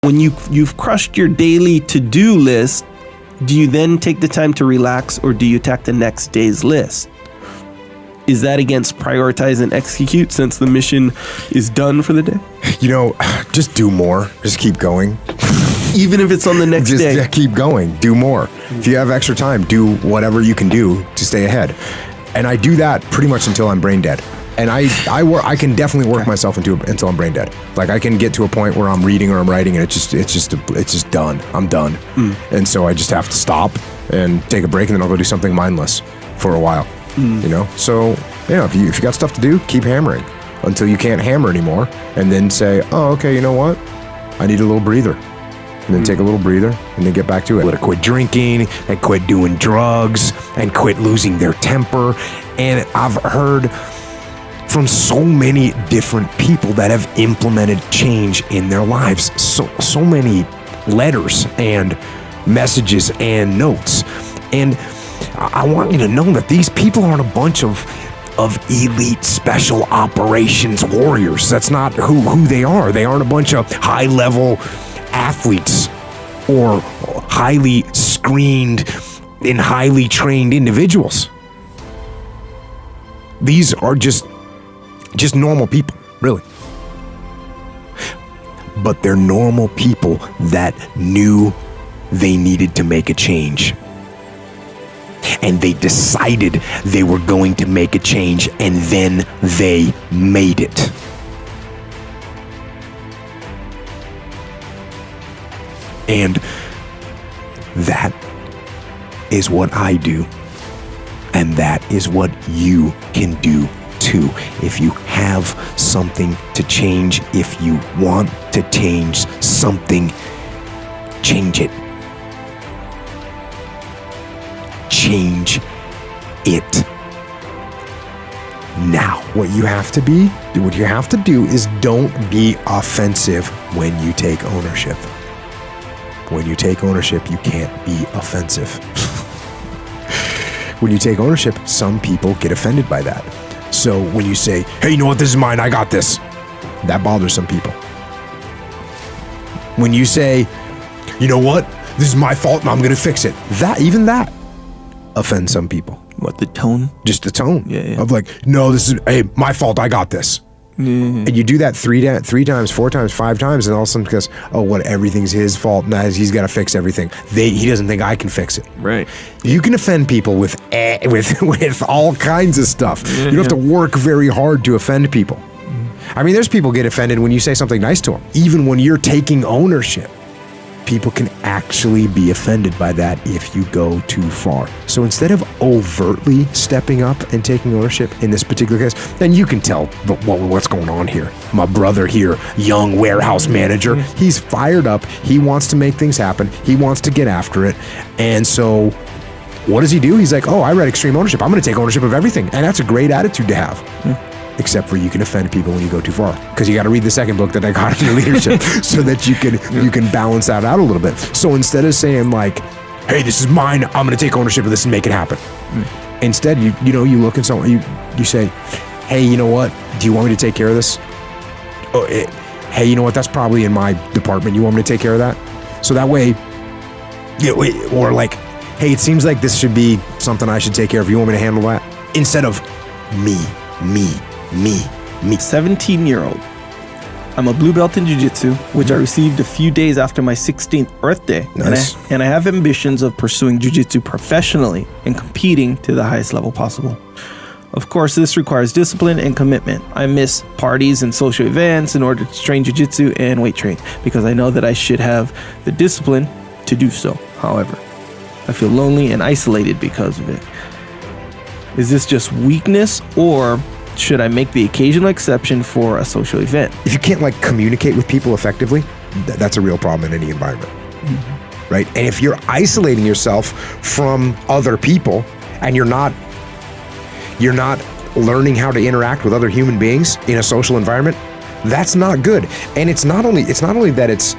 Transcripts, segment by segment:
When you've crushed your daily to-do list, do you then take the time to relax, or do you attack the next day's list? Is that against prioritize and execute since the mission is done for the day? Just do more. Just keep going. Even if it's on the next day? Just keep going. Do more. If you have extra time, do whatever you can do to stay ahead. And I do that pretty much until I'm brain dead. And I can definitely work myself until I'm brain dead. Like I can get to a point where I'm reading or I'm writing and it's just done. I'm done. And so I just have to stop and take a break, and then I'll go do something mindless for a while. So if you got stuff to do, keep hammering until you can't hammer anymore, and then say, oh, okay, you know what? I need a little breather. And then take a little breather and then get back to it. Quit drinking and quit doing drugs and quit losing their temper. And I've heard from so many different people that have implemented change in their lives. So many letters and messages and notes. And I want you to know that these people aren't a bunch of elite special operations warriors. That's not who they are. They aren't a bunch of high-level athletes or highly screened and highly trained individuals. These are just normal people, really. But they're normal people that knew they needed to make a change. And they decided they were going to make a change, and then they made it. And that is what I do. And that is what you can do too. If you have something to change, if you want to change something, change it. Change it now. What you have to do is don't be offensive when you take ownership. When you take ownership, you can't be offensive. When you take ownership, some people get offended by that. So when you say, hey, you know what, this is mine, I got this, that bothers some people. When you say, you know what, this is my fault and I'm going to fix it, that offends some people. What, the tone? Just the tone. Yeah. Of like, no, this is, hey, my fault, I got this. And you do that three times, 4 times, 5 times, and all of a sudden because, everything's his fault. Now he's got to fix everything. He doesn't think I can fix it. Right. You can offend people with all kinds of stuff. You don't have to work very hard to offend people. I mean, there's people get offended when you say something nice to them. Even when you're taking ownership, people can actually be offended by that if you go too far. So instead of overtly stepping up and taking ownership in this particular case, then you can tell what's going on here. My brother here, young warehouse manager, he's fired up. He wants to make things happen. He wants to get after it. And so what does he do? He's like, I read Extreme Ownership. I'm going to take ownership of everything. And that's a great attitude to have. Except for you can offend people when you go too far, because you got to read the second book that I got in your leadership so that you can balance that out a little bit. So instead of saying like, hey, this is mine, I'm going to take ownership of this and make it happen. Instead, you look at someone, you say, hey, you know what? Do you want me to take care of this? Hey, you know what? That's probably in my department. You want me to take care of that? So that way, or like, hey, it seems like this should be something I should take care of. You want me to handle that? Instead of me. 17-year-old. I'm a blue belt in jiu-jitsu, which I received a few days after my 16th birthday. Nice. And I have ambitions of pursuing jiu-jitsu professionally and competing to the highest level possible. Of course, this requires discipline and commitment. I miss parties and social events in order to train jiu-jitsu and weight train because I know that I should have the discipline to do so. However, I feel lonely and isolated because of it. Is this just weakness, or should I make the occasional exception for a social event? If you can't communicate with people effectively, that's a real problem in any environment, right? And if you're isolating yourself from other people and you're not learning how to interact with other human beings in a social environment, that's not good. And it's not only that it's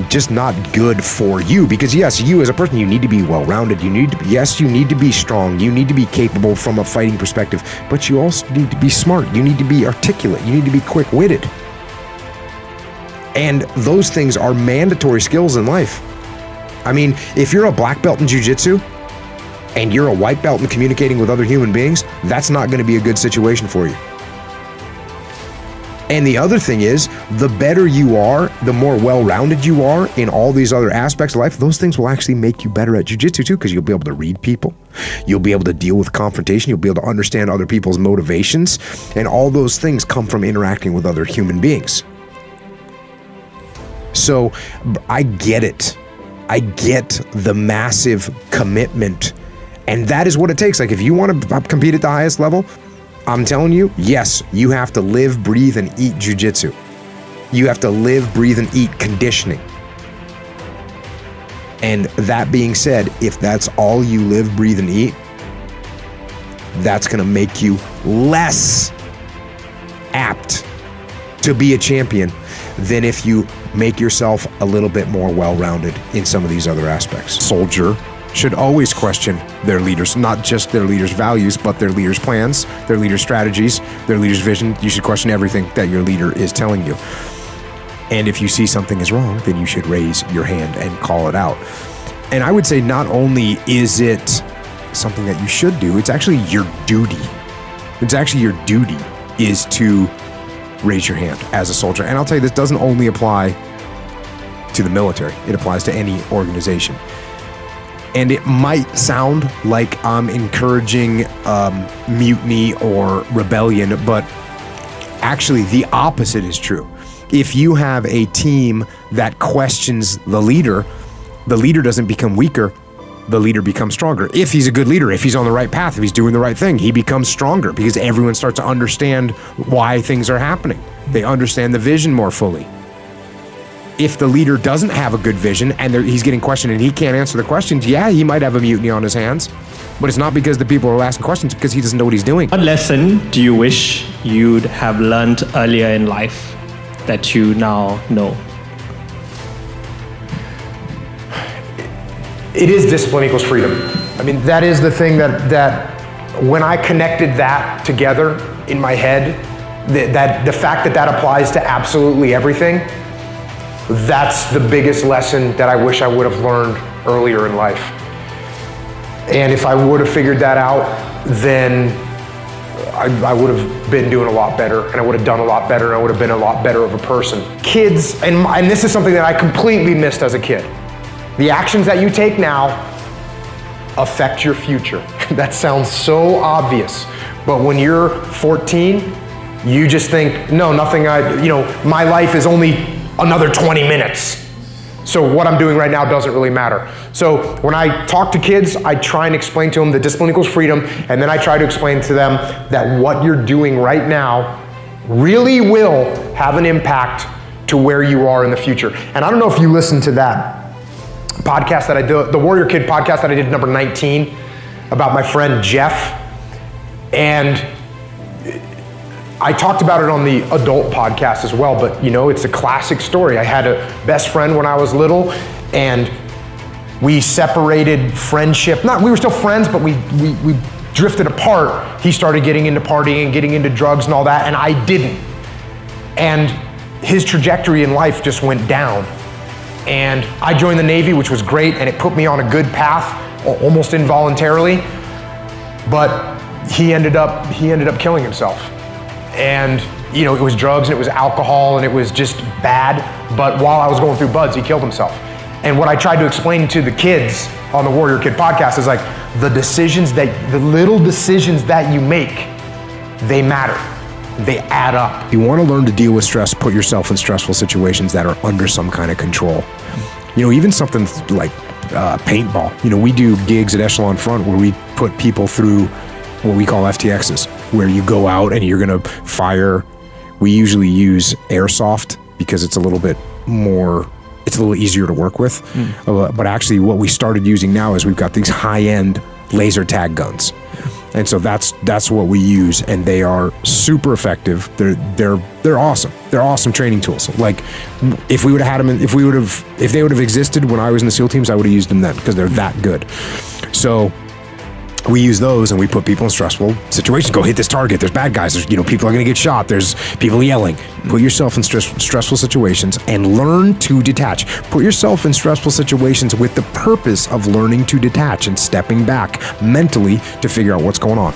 just not good for you, because yes, you as a person, you need to be well-rounded. You need to be strong. You need to be capable from a fighting perspective, but you also need to be smart. You need to be articulate. You need to be quick-witted. And those things are mandatory skills in life. I mean, if you're a black belt in jiu-jitsu and you're a white belt in communicating with other human beings, that's not going to be a good situation for you. And the other thing is, the better you are, the more well-rounded you are in all these other aspects of life, those things will actually make you better at jiu-jitsu too, because you'll be able to read people. You'll be able to deal with confrontation. You'll be able to understand other people's motivations. And all those things come from interacting with other human beings. So I get it. I get the massive commitment. And that is what it takes. Like, if you want to compete at the highest level, I'm telling you, yes, you have to live, breathe, and eat jiu-jitsu. You have to live, breathe, and eat conditioning. And that being said, if that's all you live, breathe, and eat, that's going to make you less apt to be a champion than if you make yourself a little bit more well-rounded in some of these other aspects. Soldier should always question their leaders, not just their leaders' values, but their leaders' plans, their leaders' strategies, their leaders' vision. You should question everything that your leader is telling you. And if you see something is wrong, then you should raise your hand and call it out. And I would say not only is it something that you should do, it's actually your duty. It's actually your duty is to raise your hand as a soldier. And I'll tell you, this doesn't only apply to the military. It applies to any organization. And it might sound like I'm encouraging mutiny or rebellion, but actually the opposite is true. If you have a team that questions the leader doesn't become weaker, the leader becomes stronger. If he's a good leader, if he's on the right path, if he's doing the right thing, he becomes stronger because everyone starts to understand why things are happening. They understand the vision more fully. If the leader doesn't have a good vision and he's getting questioned and he can't answer the questions, yeah, he might have a mutiny on his hands, but it's not because the people are asking questions, because he doesn't know what he's doing. What lesson do you wish you'd have learned earlier in life that you now know? It is discipline equals freedom. I mean, that is the thing that when I connected that together in my head, that the fact that applies to absolutely everything, that's the biggest lesson that I wish I would have learned earlier in life. And if I would have figured that out, then I would have been doing a lot better, and I would have done a lot better, and I would have been a lot better of a person. Kids, and this is something that I completely missed as a kid. The actions that you take now affect your future. That sounds so obvious, but when you're 14, you just think, no, nothing, my life is only another 20 minutes. So what I'm doing right now doesn't really matter. So when I talk to kids, I try and explain to them that discipline equals freedom, and then I try to explain to them that what you're doing right now really will have an impact to where you are in the future. And I don't know if you listened to that podcast that I did, the Warrior Kid podcast that I did, number 19, about my friend Jeff. And I talked about it on the adult podcast as well, but it's a classic story. I had a best friend when I was little, and we separated friendship. We were still friends, but we drifted apart. He started getting into partying and getting into drugs and all that, and I didn't. And his trajectory in life just went down. And I joined the Navy, which was great, and it put me on a good path, almost involuntarily. But he ended up killing himself. And it was drugs and it was alcohol and it was just bad. But while I was going through buds, he killed himself. And what I tried to explain to the kids on the Warrior Kid podcast is like, the little decisions that you make, they matter. They add up. If you want to learn to deal with stress, put yourself in stressful situations that are under some kind of control. Even something like paintball. We do gigs at Echelon Front where we put people through what we call FTXs, where you go out and you're going to fire. We usually use airsoft because it's a little easier to work with. But actually what we started using now is we've got these high-end laser tag guns. And so that's what we use, and they are super effective. They're awesome. They're awesome training tools. Like if they would have existed when I was in the SEAL teams, I would have used them then because they're that good. So we use those and we put people in stressful situations. Go hit this target. There's bad guys. There's, people are going to get shot. There's people yelling. Put yourself in stressful situations and learn to detach. Put yourself in stressful situations with the purpose of learning to detach and stepping back mentally to figure out what's going on.